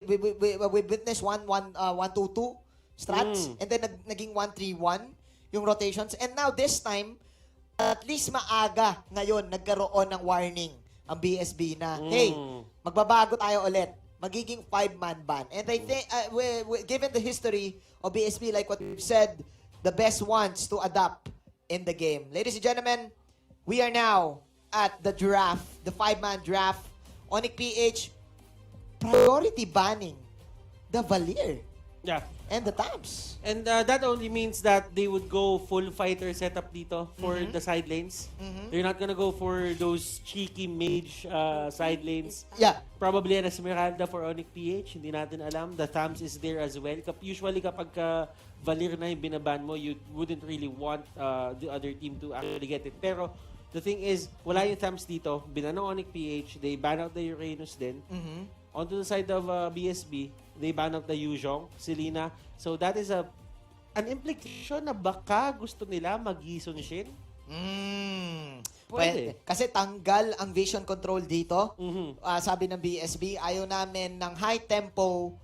we witnessed 1-2-2 strats, and then naging 1-3-1 yung rotations. And now this time, at least maaga ngayon nagkaroon ng warning ang BSB na, hey, magbabago tayo ulit. Magiging 5-man ban. And I think, given the history of BSB, like what we've said, the best ones to adapt in the game. Ladies and gentlemen, we are now at the draft, the 5-man draft. ONIC PH priority banning the Valir Yeah. and the Tabs. And that only means that they would go full fighter setup dito for the side lanes. They're not gonna go for those cheeky mage side lanes. Yeah. Probably an Esmeralda for ONIC PH. Hindi natin alam. The Thams is there as well. Usually kapag Valir na yung binaban mo, you wouldn't really want the other team to actually get it. Pero the thing is, wala yung Thams dito. Binano ONIC PH. They ban out the Uranus din. Onto the side of BSB, they ban out the Yuzhong, Selena. So that is an implication na baka gusto nila mag-Yison Shin. Pwede. Kasi tanggal ang vision control dito. Sabi ng BSB, ayaw namin ng high tempo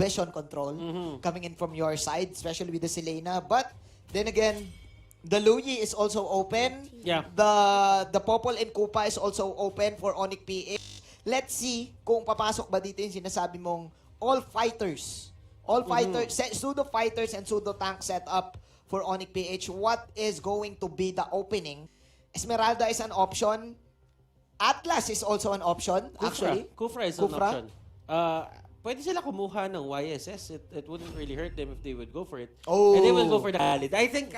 vision control coming in from your side, especially with the Selena. But then again, the Luyi is also open. Yeah. The Popol and Kupa is also open for ONIC PH. Let's see kung papasok ba dito yung sinasabi mong all fighters, pseudo fighters and pseudo tank setup for ONIC PH. What is going to be the opening? Esmeralda is an option. Atlas is also an option, actually. Kufra is an option. Pwede sila kumuha ng YSS. It wouldn't really hurt them if they would go for it. Oh. And they will go for the Khalid. I think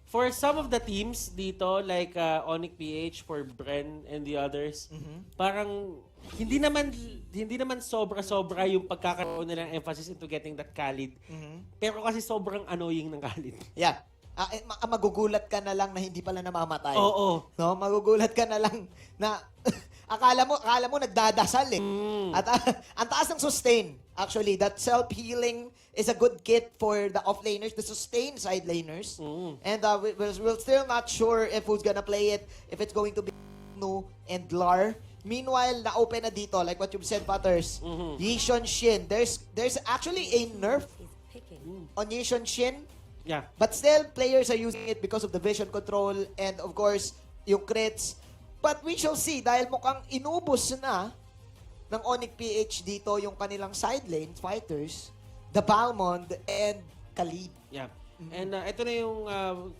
for some of the teams dito, like ONIC PH, for Bren and the others, parang hindi naman sobra-sobra yung pagkakaroon nilang emphasis into getting that Khalid. Pero kasi sobrang annoying ng Khalid. Yeah. Magugulat ka na lang na hindi pala namamatay. Oo. No, magugulat ka na lang na akala mo nagdadasal eh. At ang taas ng sustain. Actually, that self-healing is a good kit for the offlaners, the sustain side laners. And we're still not sure if who's gonna play it, if it's going to be Nu and Lar. Meanwhile, na-open na dito, like what you've said, Butters. Yishon Shin. There's actually a nerf on Yishon Shin. Yeah. But still, players are using it because of the vision control and of course, yung crits. But we shall see, dahil mukhang inubos na ng ONIC PH dito yung kanilang side lane fighters, the Balmond and Khalid. Yeah. And ito na yung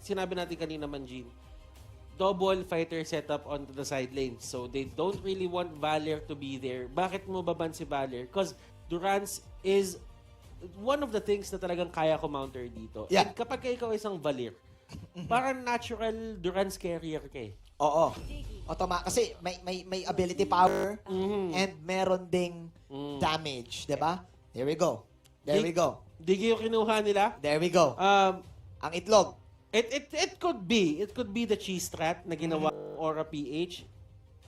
sinabi natin kanina, Manjin. Double fighter setup onto the side lanes. So they don't really want Valir to be there. Bakit mo baban si Valir? Because Durance is one of the things na talagang kaya ko counter dito. Yeah. And kapag ikaw isang Valir, parang natural Durance carrier ka eh. Oo. Kasi may ability power and meron ding damage, 'di ba? There we go. Diggie yung kinuha nila. There we go. Ang itlog. It could be the cheese strat na ginawa ng Aura PH.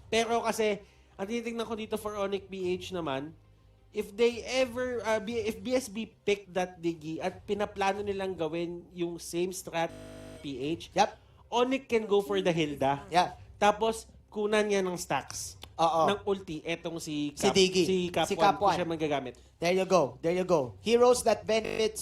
Pero kasi ang tinitingnan ko dito for ONIC PH naman, if they ever if BSB pick that Diggie at pinaplano nilang gawin yung same strat PH, ONIC can go for the Hilda. Yeah. Tapos kunan niya ng stacks. Ng ulti etong si Diggie. Si Cap 1 siya magagamit. There you go. Heroes that benefit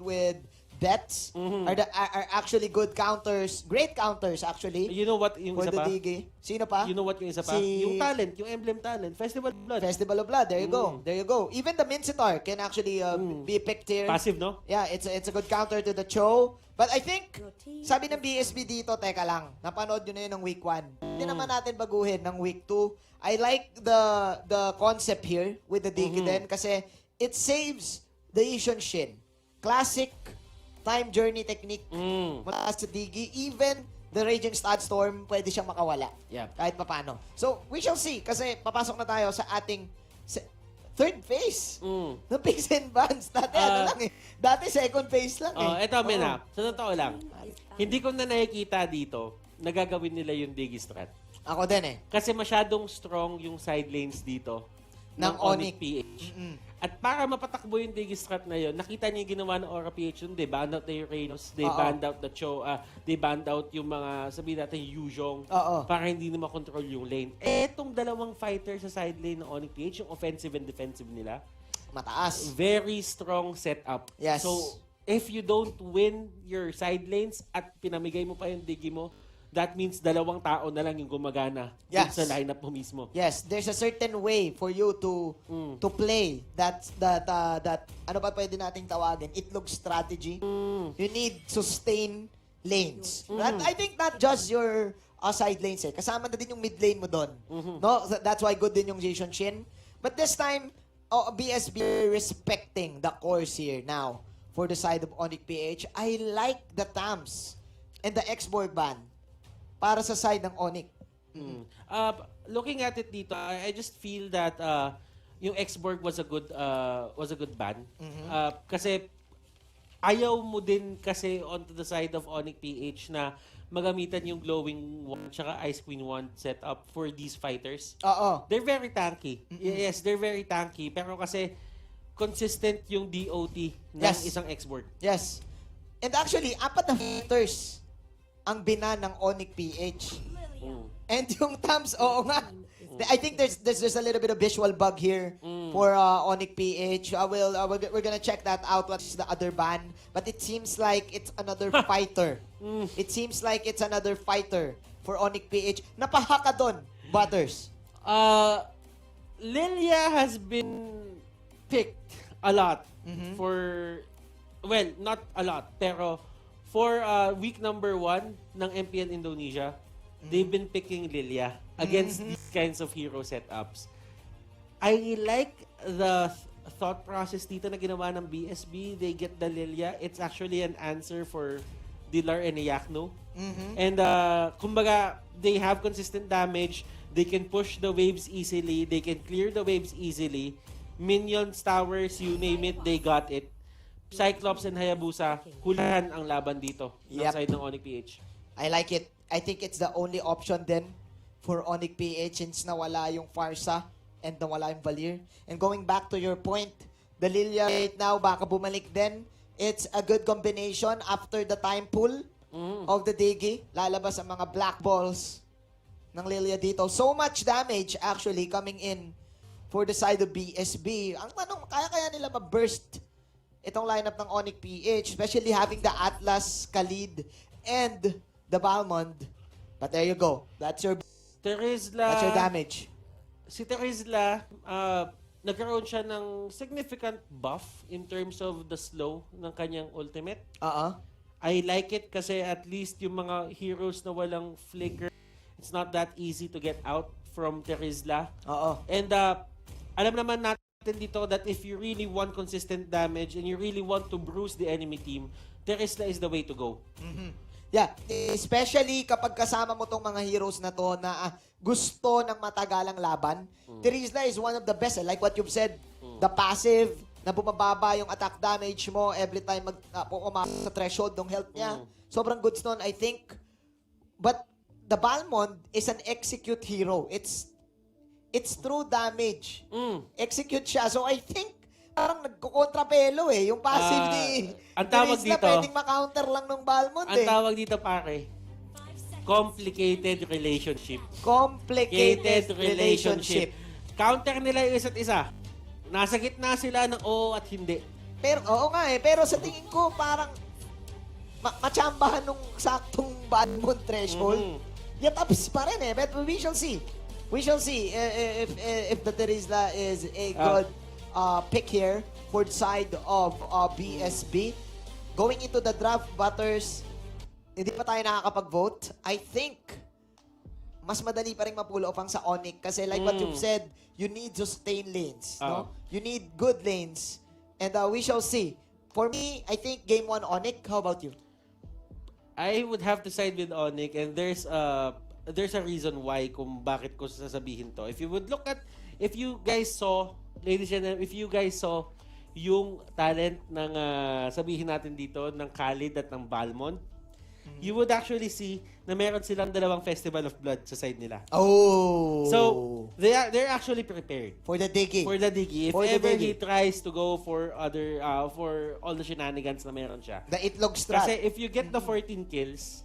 with bets are actually good counters. Great counters actually. You know what yung for isa the pa? Diggie. Sino pa? You know what yung isa pa? Yung talent, yung emblem talent, Festival of Blood. Festival of Blood. There you go. Even the Mincitar can actually be picked here. Passive, no? Yeah, it's a good counter to the Cho. But I think, sabi ng BSB dito, teka lang, napanood nyo na yun ng week 1. Hindi naman natin baguhin ng week 2. I like the concept here with the Diggie din kasi it saves the Yishon Shin. Classic time journey technique mula sa Diggie. Even the Raging Storm, pwede siyang makawala. Yeah. Kahit papano. So, we shall see. Kasi papasok na tayo sa ating third phase ng picks and bans. Dati Dati second phase lang eh. Eto, Mena. Sa totoo lang, hindi ko na nakikita dito na gagawin nila yung Diggie strat. Ako din eh. Kasi masyadong strong yung side lanes dito. ng ONIC PH. Mm-mm. At para mapatakbo yung Diggie strat na yun, nakita niyo yung ginawa ng Aura PH yun, they banned out the Uranus, they banned out the Cho, they banned out yung mga, sabihin natin, Yuzhong, para hindi na makontrol yung lane. Etong dalawang fighter sa side lane ng ONIC PH, yung offensive and defensive nila, mataas. very strong setup. Yes. So, if you don't win your side lanes at pinamigay mo pa yung Diggie mo, that means dalawang tao na lang yung gumagana sa lineup mo mismo. Yes, there's a certain way for you to play that ano ba pwede nating tawagin? Itlog strategy. You need sustain lanes. I think not just your side lanes kasama na din yung mid lane mo doon. No, that's why good din yung Jason Shin. But this time, BSB respecting the course here now for the side of ONIC PH. I like the TAMS and the X-Board ban para sa side ng ONIC. Looking at it dito, I just feel that yung X-Borg was a good ban. Kasi ayaw mo din kasi onto the side of ONIC PH na magamitan yung glowing wand tsaka ice queen wand setup for these fighters. They're very tanky. Yes, they're very tanky. Pero kasi consistent yung DOT ng isang X-Borg. Yes. And actually, 4 na fighters ang bina ng ONIC PH. And yung thumbs, nga. I think there's a little bit of visual bug here for ONIC PH. We're gonna check that out. What's the other ban? But it seems like it's another fighter. It seems like it's another fighter for ONIC PH. Napahaka doon, Butters. LYLIA has been picked a lot for, well, not a lot, pero for week number 1 ng MPL Indonesia, they've been picking LYLIA against these kinds of hero setups. I like the thought process dito na ginawa ng BSB. They get the LYLIA. It's actually an answer for Dilar and Yakno. And kumbaga, they have consistent damage. They can push the waves easily. They can clear the waves easily. Minions, towers, you name it, they got it. Cyclops and Hayabusa, hulahan ang laban dito ng side ng ONIC PH. I like it. I think it's the only option then for ONIC PH since nawala yung Farsa and nawala yung Valir. And going back to your point, the LYLIA right now, baka bumalik din. It's a good combination after the time pool of the Diggie. Lalabas ang mga black balls ng LYLIA dito. So much damage actually coming in for the side of BSB. Ang tanong, kaya nila ma-burst itong lineup ng ONIC PH, especially having the Atlas, Khalid, and the Balmond. But there you go. That's your damage. Si TERIZLA, nagkaroon siya ng significant buff in terms of the slow ng kanyang ultimate. I like it kasi at least yung mga heroes na walang flicker, it's not that easy to get out from TERIZLA. And alam naman natin dito that if you really want consistent damage and you really want to bruise the enemy team, TERIZLA is the way to go. Yeah, especially kapag kasama mo tong mga heroes na to na gusto ng matagalang laban. TERIZLA is one of the best. Like what you've said, the passive, na bumababa yung attack damage mo every time umasa sa threshold ng health niya. Sobrang goods nun, I think. But the Balmond is an execute hero. It's true damage. Execute siya. So I think parang nagkukontrapelo Yung passive ni ang tawag TERIZLA, dito, pwedeng ma-counter lang ng Balmond ang tawag dito pare, complicated relationship. Complicated relationship. Counter nila yung isa't isa. Nasa gitna sila ng oo at hindi. Pero, pero sa tingin ko parang machambahan nung saktong Balmond threshold. Tapos pa rin But we shall see. We shall see if the TERIZLA is a good pick here for the side of BSB. Going into the draft, Butters, hindi pa tayo nakakapag-vote. I think mas madali pa rin ma-pull off ang sa ONIC kasi like what you've said, you need sustain lanes. No? You need good lanes. And we shall see. For me, I think game 1 ONIC. How about you? I would have to side with ONIC and there's a reason why kung bakit ko sasabihin to. If you guys saw, ladies and gentlemen, if you guys saw yung talent ng sabihin natin dito ng Khalid at ng Balmond, you would actually see na meron silang dalawang Festival of Blood sa side nila. Oh. So, they're actually prepared. For the Diggie. For the Diggie. If For the ever Diggie. he tries to go for other, for all the shenanigans na meron siya. The ITLOG strat. Kasi if you get the 14 kills,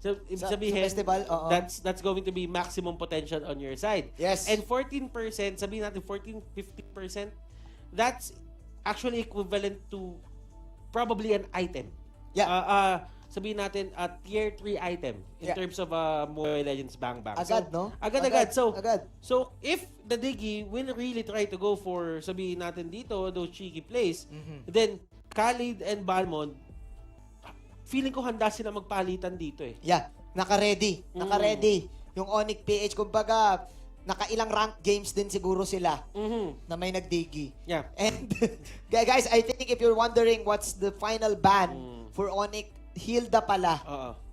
so ibig sabihin, sa festival, oo. that's going to be maximum potential on your side. Yes. And 14%, sabihin natin 14-15%, that's actually equivalent to probably an item. Yeah. Sabihin natin a tier 3 item in terms of Mobile Legends Bang Bang. Agad, so, no? Agad-agad. Agad. So, if the Diggie will really try to go for, sabihin natin dito, those cheeky plays, then Khalid and Balmond, feeling ko handa sila magpalitan dito eh. Yeah. Naka-ready. Naka-ready. Yung ONIC PH, kumbaga, nakailang ranked games din siguro sila na may nagdigi. Yeah. And guys, I think if you're wondering what's the final ban for ONIC, Hilda pala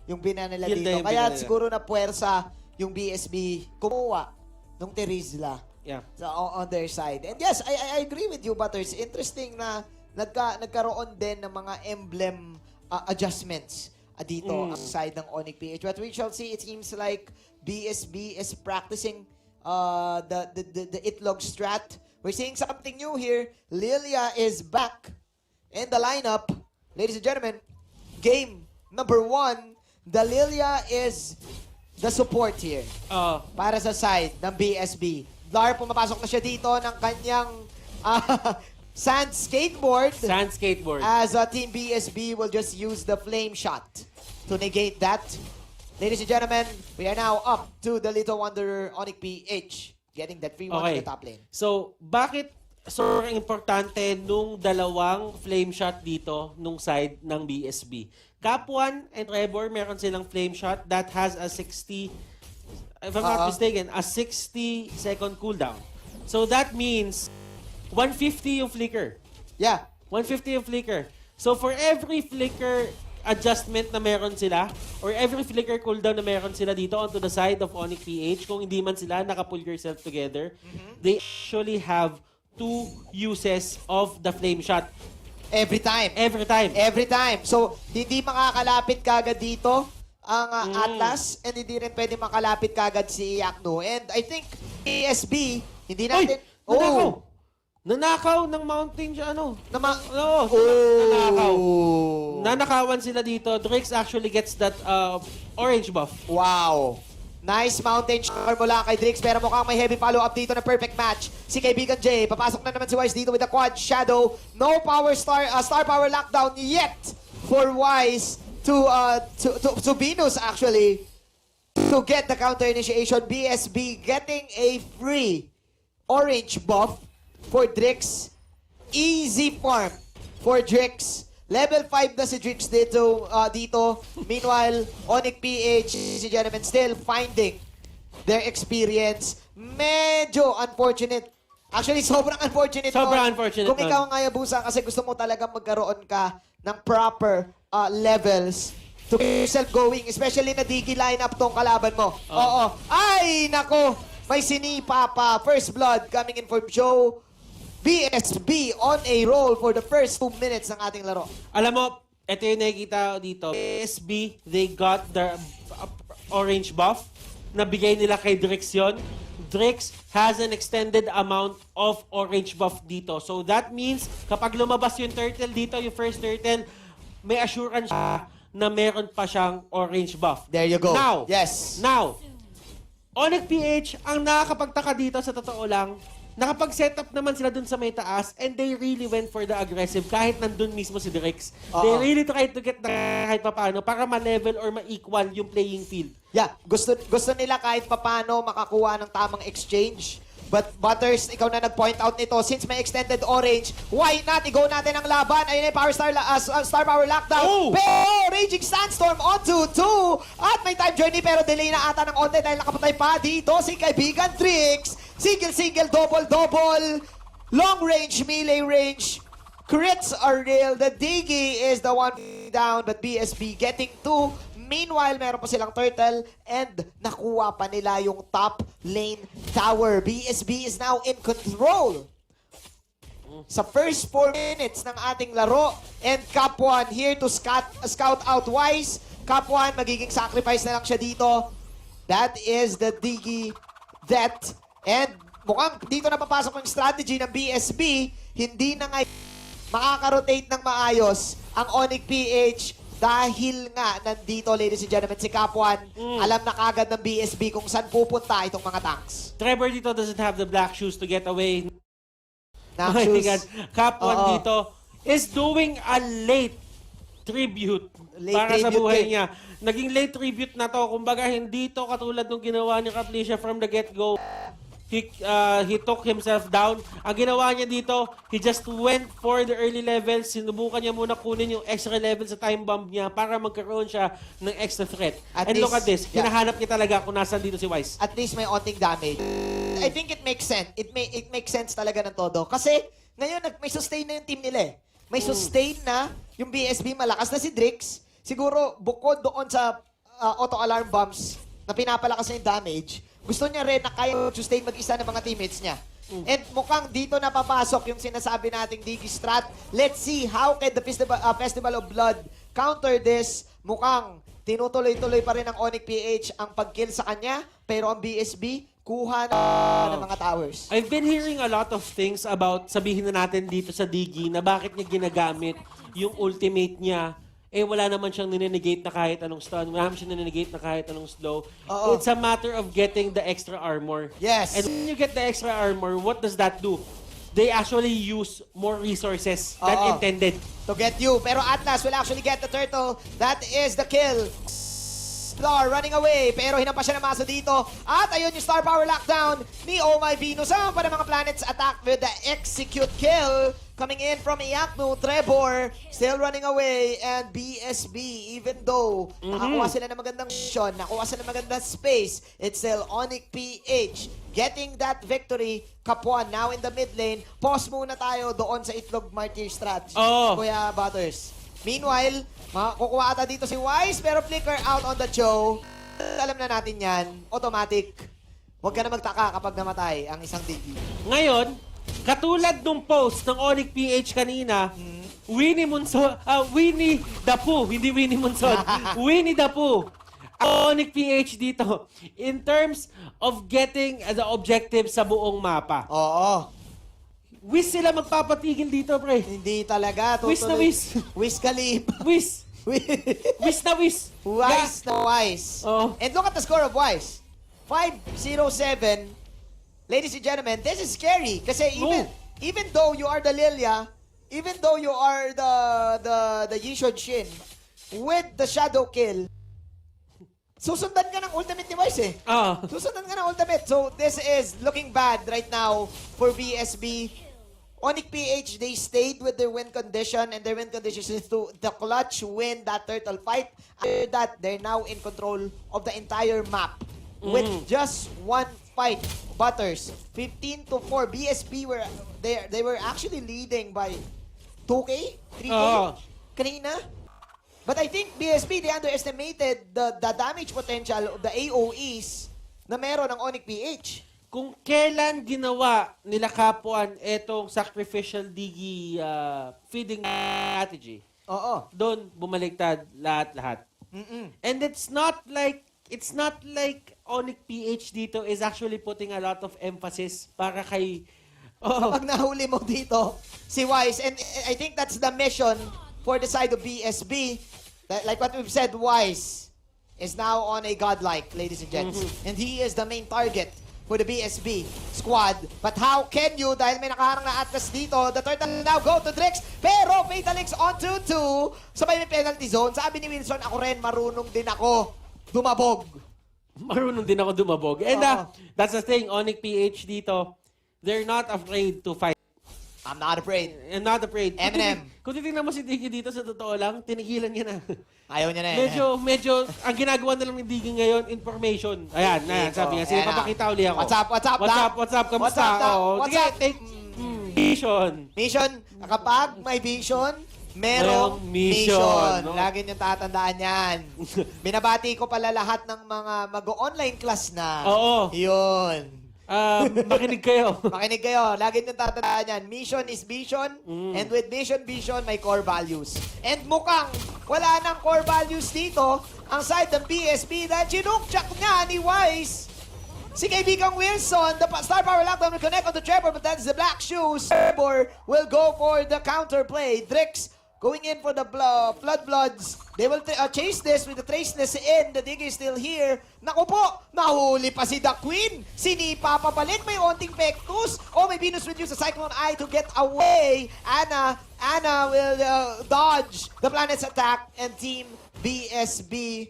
yung bina nila Hilda dito. yung Kaya bina nila. siguro na puwersa yung BSB kumuha nung TERIZLA on their side. And yes, I agree with you, Butters. Interesting na nagkaroon din ng mga emblem adjustments dito ang side ng ONIC PH. But we shall see, it seems like BSB is practicing the ITLOG strat. We're seeing something new here. LYLIA is back in the lineup. Ladies and gentlemen, game number 1, the LYLIA is the support here. Para sa side ng BSB. Lar, pumapasok na siya dito ng kanyang sand skateboard. Sand skateboard. As Team BSB will just use the flame shot to negate that. Ladies and gentlemen, we are now up to the Little Wonder ONIC PH getting that free one in the top lane. So, bakit sobrang importante nung dalawang flame shot dito nung side ng BSB? Cap 1 and Trevor, meron silang flame shot that has a 60, if I'm not mistaken, a 60-second cooldown. So, that means 150 yung flicker. Yeah. 150 yung flicker. So, for every flicker adjustment na meron sila, or every flicker cooldown na meron sila dito onto the side of ONIC PH, kung hindi man sila nakapull yourself together, they actually have 2 uses of the flame shot. Every time. Every time. Every time. So, hindi makakalapit kagad dito ang Atlas and hindi rin pwede makalapit kagad si Yakno. And I think ASB, hindi natin... Nanakaw ng mountain siya, nanakaw. Nanakawan sila dito. Drix actually gets that orange buff. Wow. Nice mountain shot mula kay Drix, pero mukhang may heavy follow-up dito na perfect match. Si kaibigan Jay, papasok na naman si Wise dito with the quad shadow. No power star power lockdown yet for Wise to Venus actually to get the counter initiation. BSB getting a free orange buff for Drix. Easy farm for Drix. Level 5 na si Drix dito. Meanwhile, ONIC PH, si gentlemen, still finding their experience. Medyo unfortunate. Actually, sobrang unfortunate. Sobrang unfortunate. Kung ikaw nga Yabusa, kasi gusto mo talaga magkaroon ka ng proper levels to keep yourself going. Especially na Diggie lineup tong kalaban mo. Oo. Ay, nako. May sinipa pa. First blood coming in for Joe. BSB on a roll for the first 2 minutes ng ating laro. Alam mo, ito yung nakikita dito. BSB, they got the orange buff na bigay nila kay Drix yun. Drix has an extended amount of orange buff dito. So that means, kapag lumabas yung turtle dito, yung first turtle, may assurance siya na meron pa siyang orange buff. There you go. Now, yes. Now, ONIC PH, ang nakakapagtaka dito sa totoo lang, nakapag-set up naman sila dun sa may taas and they really went for the aggressive kahit nandun mismo si Drix. They really tried to get the kahit papaano para ma-level or ma-equal yung playing field. Yeah, gusto nila kahit papaano makakuha ng tamang exchange. But Butters, ikaw na nag-point out nito. Since may extended orange, why not? I-go natin ang laban. Ayun yung star power lockdown. Pero Raging Sandstorm onto 2. At may time journey pero delay na ata ng onte dahil nakapatay pa dito si kaibigan Drix. Single, double. Long range, melee range. Crits are real. The Diggie is the one down, but BSB getting 2. Meanwhile, meron pa silang turtle and nakuha pa nila yung top lane tower. BSB is now in control sa first 4 minutes ng ating laro. And Cap 1 here to scout out Wise. Cup 1, magiging sacrifice na lang siya dito. That is the DIGGIE death. And mukhang dito na papasok yung strategy ng BSB. Hindi na nga makaka-rotate ng maayos ang ONIC PH dahil nga nandito, ladies and gentlemen, si Cup 1. Alam na kagad ng BSB kung saan pupunta itong mga tanks. Trevor dito doesn't have the black shoes to get away. Cup 1 dito is doing a late tribute para sa buhay niya. Naging late tribute na to. Kumbaga, hindi to katulad nung ginawa ni Kaplisha from the get-go. He took himself down. Ang ginawa niya dito, he just went for the early levels. Sinubukan niya muna kunin yung extra level sa time bomb niya para magkaroon siya ng extra threat. And look at this. Hinahanap niya talaga kung nasan dito si Wise. At least may onting damage. I think it makes sense. It makes sense talaga ng todo. Kasi ngayon, may sustain na yung team nila eh. May sustain na yung BSB, malakas na si Drix. Siguro, bukod doon sa auto-alarm bombs na pinapalakas na yung damage, gusto niya rin na kaya sustain mag-isa ng mga teammates niya. And mukhang dito na papasok yung sinasabi nating DIGGIE strat. Let's see how can the Festival of Blood counter this. Mukhang tinutuloy-tuloy pa rin ng ONIC PH ang pag-kill sa kanya, pero ang BSB kuha na ng mga towers. I've been hearing a lot of things about, sabihin na natin dito sa DIGGIE, na bakit niya ginagamit yung ultimate niya. Eh, wala naman siyang ninenegate na kahit anong stun. Wala naman siyang ninenegate na kahit anong slow. It's a matter of getting the extra armor. Yes. And when you get the extra armor, what does that do? They actually use more resources than intended. To get you. Pero Atlas will actually get the turtle. That is the kill. Star running away. Pero hinampa siya ng maso dito. At ayun yung star power lockdown ni Oh My Venus. Ang pa ng mga planets attack with the execute kill. Coming in from Iaknu, Trevor, still running away, and BSB, even though nakakuha sila ng magandang mission, nakuha sila ng magandang space, it's still ONIC PH getting that victory. Kapuan now in the mid lane. Pause muna tayo doon sa ITLOG Martyr Strat. Kuya Butters. Meanwhile, kukuha ata dito si Wise, pero flicker out on the Joe. Alam na natin yan, automatic. Huwag ka na magtaka kapag namatay ang isang DIGGIE. Ngayon, katulad nung post ng ONIC PH kanina, Winnie the Pooh, hindi Winnie Monson, Winnie the Pooh. Ang ONIC PH dito, in terms of getting the objective sa buong mapa. Wish sila magpapatigil dito, pre. Hindi talaga. Wish na wish. Wish Khalif. Wish. Wish na wish. Wise na Wise. And look at the score of Wise. 5-0-7. Ladies and gentlemen, this is scary. Kasi even though you are the LYLIA, even though you are the Yishon Shin, with the shadow kill, susundan ka ng ultimate device eh. Susundan ka ng ultimate. So this is looking bad right now for BSB. ONIC PH, they stayed with their win condition, and their win condition is to the clutch win that turtle fight. After that, they're now in control of the entire map with just one fight. Butters, 15-4. BSB they were actually leading by 2K, 3K kanina. But I think BSB, they underestimated the damage potential of the AOEs na meron ng ONIC PH. Kung kailan ginawa nila Kapuan etong sacrificial DIGGIE feeding strategy, doon bumaliktad lahat-lahat. And it's not like ONIC PH dito is actually putting a lot of emphasis para kay... Kapag nahuli mo dito, si Wise, and I think that's the mission for the side of BSB. Like what we've said, Wise is now on a godlike, ladies and gents. And he is the main target for the BSB squad. But how can you, dahil may nakaharang na Atlas dito, the turtle now go to Drix, pero Fatalix on 2-2, sabay may penalty zone. Sabi ni Wilson, ako rin, marunong din ako dumabog. Marunong din ako dumabog. And that's the thing, ONIC PH dito, they're not afraid to fight. I'm not afraid. I'm not afraid. Eminem. Kung titignan mo si DIGGIE dito, sa totoo lang, tinigilan niya na. Ayaw niya na yan. Medyo, ang ginagawa na lang ng DIGGIE ngayon, information. Ayan, sabi niya. Sige, papakita uli ako. What's up, kamusta? Sige, take vision. Mission, kapag may vision, merong mission. Lagi niyong tatandaan yan. Binabati ko pala lahat ng mga mag-online class na. Yun. Makinig kayo. Makinig kayo. Lagi nyo tatandaan yan. Mission is vision. And with mission, vision, may core values. And mukhang wala nang core values dito ang side ng BSB dahil chinukchak niya ni Wise. Si kaibigang Wilson, the star power lockdown will connect on the Trevor, but that is the black shoes. Trevor will go for the counter play. Drix going in for the Bloods. They will chase this with the traceless in. The Diggie is still here. Naku po, nahuli pa si The Queen. Sinipa pa balik. May onting pectus. Oh, may Venus will use the Cyclone Eye to get away. Anna will dodge the planet's attack. And Team BSB,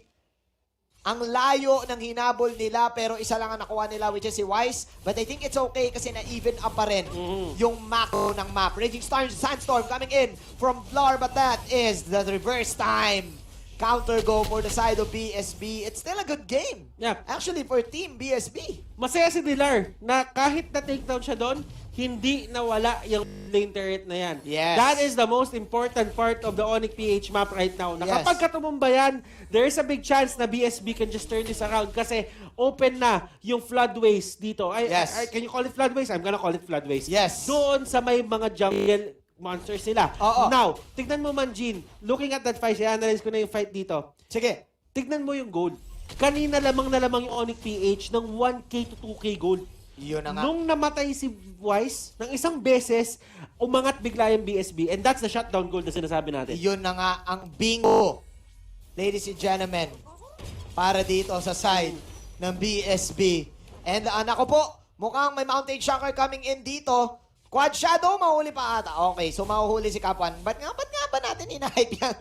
ang layo ng hinabol nila pero isa lang ang nakuha nila which is si Wise. But I think it's okay kasi na-even up pa rin yung macro ng map. Raging Sandstorm coming in from Blar, but that is the reverse time. Counter go for the side of BSB. It's still a good game. Yeah. Actually for Team BSB. Masaya si Dilar na kahit na takedown siya doon, hindi nawala yung lane turret na yan. Yes. That is the most important part of the ONIC PH map right now. Na Yes. kapag katumumba yan, there is a big chance na BSB can just turn this around kasi open na yung floodways dito. Yes. Can you call it floodways? I'm gonna call it floodways. Yes. Doon sa may mga jungle monsters sila. Oo. Now, tignan mo man, Jean, looking at that fight, i-analyze ko na yung fight dito. Sige. Tignan mo yung gold. Kanina lamang na lamang yung ONIC PH ng 1K to 2K gold. Yun na nga. Nung namatay si Wise, ng isang beses, umangat bigla yung BSB. And that's the shutdown goal na sinasabi natin. Yun na nga ang bingo, ladies and gentlemen, para dito sa side ng BSB. And anak ko po, mukhang may Mountain Shocker coming in dito. Quad Shadow, mahuli pa ata. Okay, so mahuhuli si Kapuan. Ba't nga ba natin inahype yan?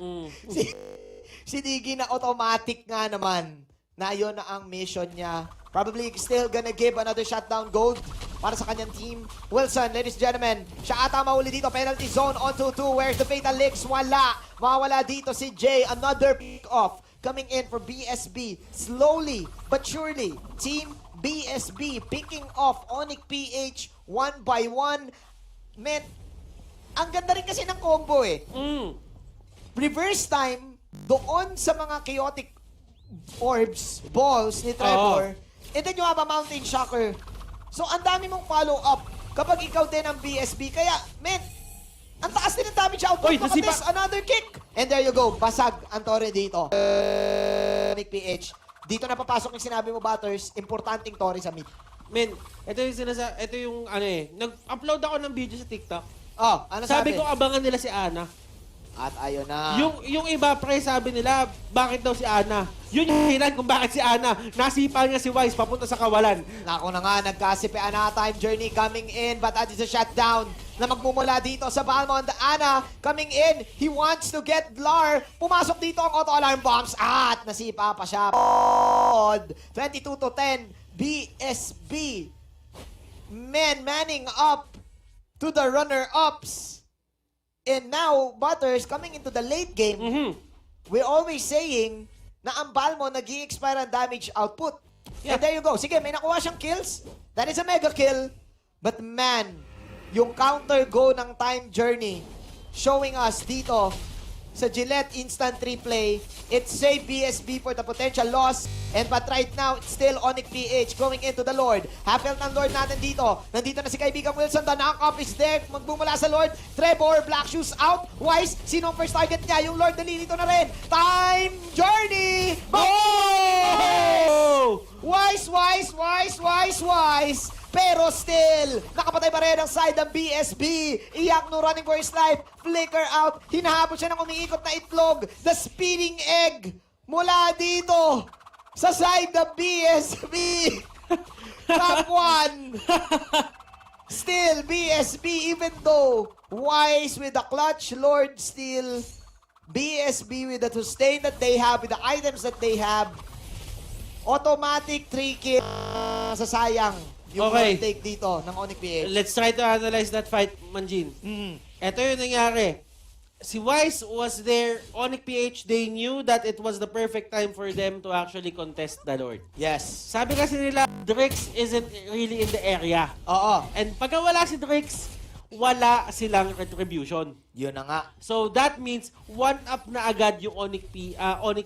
Si Diggie na automatic nga naman na yun na ang mission niya. Probably still gonna give another shutdown gold para sa kanyang team. Wilson, ladies and gentlemen, siya ata mahuli dito. Penalty zone on 2-2. Where's the Fatal Licks? Wala. Mawala dito si Jay. Another pick off coming in for BSB. Slowly but surely, Team BSB picking off ONIC PH one by one. Man, ang ganda rin kasi ng combo eh. Reverse time, doon sa mga chaotic orbs, balls ni Trevor. And then yung haba Mountain Shocker. So, ang dami mong follow-up kapag ikaw din ang BSB. Kaya, man, ang taas din ang damage output. Makatis, another kick. And there you go. Basag ang Torre dito. ONIC PH. Dito na papasok yung sinabi mo, Butters. Importanteng Torre sa mid. Men, ito yung ano eh. Nag-upload ako ng video sa TikTok. Oh, ano sabi? Sabi ko, abangan nila si Ana. At ayun na. Yung iba, pre, sabi nila, bakit daw si Ana? Yun yung hinan kung bakit si Ana. Nasipa niya si Wise papunta sa kawalan. Nako na nga, nagkasipi Ana time journey coming in, but that is a shutdown na magmumula dito sa Balmond. Ana coming in, he wants to get Blar. Pumasok dito ang auto-alarm bombs at nasipa pa siya. 22-10, BSB. Manning up to the runner-ups. And now, Butters, coming into the late game, we're always saying na ang Balmo nag-i-expire ang damage output. Yeah. And there you go. Sige, may nakuha siyang kills. That is a mega kill. But man, yung counter go ng time journey showing us dito sa Gillette Instant Replay, it saved BSB for the potential loss. And but right now, it's still ONIC PH going into the Lord. Half-health ng Lord natin dito. Nandito na si kaibigang Wilson. The knock-off is there. Magbumula sa Lord. Trevor, Black Shoes out. Wise, sino ang first target niya? Yung Lord nalilito na rin. Time Journey! Oh! Wise. Pero still, nakapatay pa rin ang side ng BSB. Iyak no running for his life. Flicker out. Hinahabol siya ng umiikot na itlog. The speeding egg mula dito sa side ng BSB. Top 1. Still, BSB, even though Wise with the clutch, Lord still, BSB with the sustain that they have, with the items that they have, automatic 3 kill. Sasayang yung take dito ng ONIC PH. Let's try to analyze that fight, Manjin. Ito yung nangyari. Si Wise was there. ONIC PH, they knew that it was the perfect time for them to actually contest the Lord. Yes. Sabi kasi nila, Drix isn't really in the area. Oo. And pagka wala si Drix, wala silang retribution. Yun na nga. So that means one up na agad yung ONIC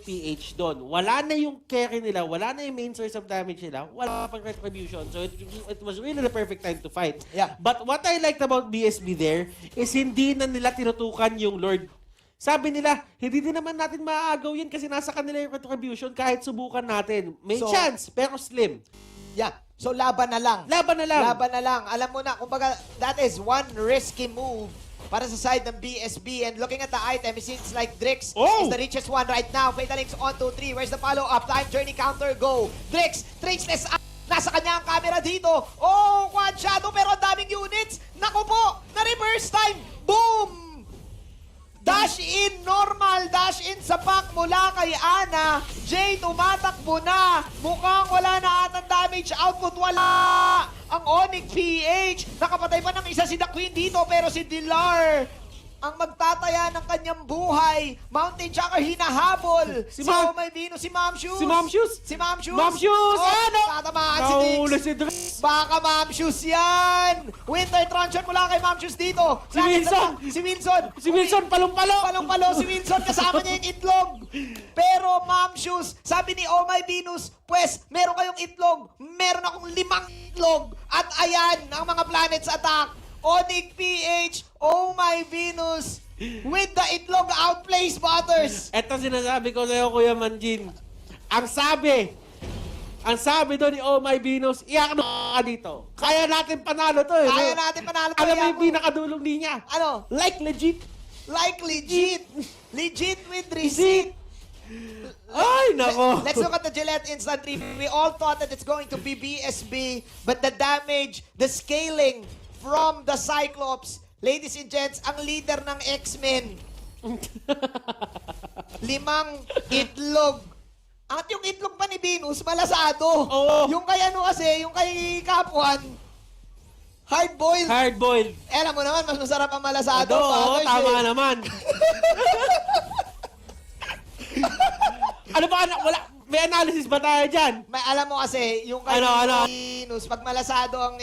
PH doon. Wala na yung carry nila, wala na yung main source of damage nila, wala pang retribution. So it was really the perfect time to fight. Yeah. But what I liked about BSB there is hindi na nila tinutukan yung Lord. Sabi nila, hindi din naman natin maaagaw yan kasi nasa kanila yung retribution kahit subukan natin. May chance, pero slim. Yeah. So, laban na lang. Laban na lang. Laban na lang. Alam mo na, kumbaga, that is one risky move para sa side ng BSB. And looking at the item, it seems like Drix is the richest one right now. Fatal Links on 2-3. Where's the follow-up? Time journey counter, go. Drix, traceless up. Nasa kanya ang camera dito. Oh, quad shadow, pero ang daming units. Naku po, na-reverse time. Boom! Dash in, normal, dash in sa pack mula kay Ana. Jay, tumatakbo na. Mukhang wala na atang damage output. Wala ang ONIC PH. Nakapatay pa ng isa si The Queen dito, pero si Dilar ang magtataya ng kanyang buhay. Mountain Chakra hinahabol. Si So, may Venus, si Ma'am Shoes. Si Ma'am Shoes. Si Ma'am Shoes. Ma'am Shoes! Oh, Ano? tatamaan si Nauna Dix. si Drix. Baka Ma'am Shoes yan! Winter Truncheon mula kay Ma'am Shoes dito. Si Wilson! Si Wilson! Si Wilson, palong-palo! Palong-palo si Wilson, kasama niya yung itlog. Pero Ma'am Shoes, sabi ni Oh My Venus, pues, meron kayong itlog. Meron akong 5 itlog. At ayan, ang mga planets attack. ONIC PH, Oh My Venus, with the itlog outplays Butters. Eto sinasabi ko sa'yo, Kuya Manjin. Ang sabi doon ni Oh My Venus, iyak na ka dito. Kaya natin panalo to eh. Kaya natin panalo to. Alam mo iyak yung mo. pinakadulong linya. Ano? Like legit. Like legit. Legit with receipt. Ay, nako. Let's look at the Gillette instant review. We all thought that it's going to be BSB, but the damage, the scaling from the Cyclops, ladies and gents, ang leader ng X-Men. 5 itlog. At yung itlog pa ni Venus, malasado. Oo. Yung kay ano kasi, yung kay Kapuan, hard-boiled. Hard-boiled. Alam mo naman, mas masarap ang malasado. Oo, Butters, tama eh. naman. Ano ba, may analysis ba tayo dyan? May alam mo kasi, yung kay Ano? Venus, pag malasado ang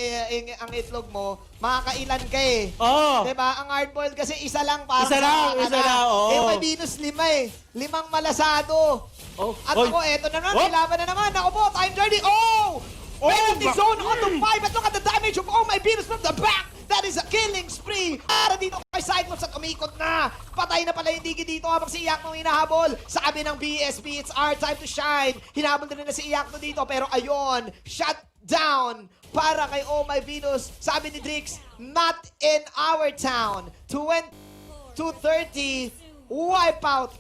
itlog mo, makakailan ka eh. Oo. Diba? Ang hardboiled kasi isa lang parang Isa lang, nakakana. isa lang, oo. Yung kay Venus, 5 eh. 5 malasado. Oh, At oy. ako, eto na naman, Oh. may laban na naman. Ako po, time journey. Oh! Penalty zone on to 5. At look at the damage of Oh My Venus from the back. That is a killing spree. Para dito kay Cyclops at umikot na. Patay na pala yung Diggie dito habang si Iyakno hinahabol. Sabi ng BSB, it's our time to shine. Hinahabol din na si Iyakno dito. Pero ayun, shut down para kay Oh My Venus. Sabi ni Drix, not in our town. 230, wipe out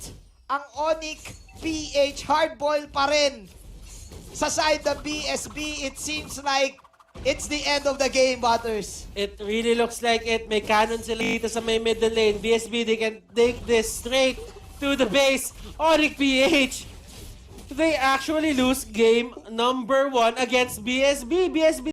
ang ONIC PH. Hardboil pa rin. Sa side ng BSB, it seems like it's the end of the game, Butters. It really looks like it. May cannon sila dito sa may middle lane. BSB, they can take this straight to the base. ONIC PH, they actually lose game number 1 against BSB. BSB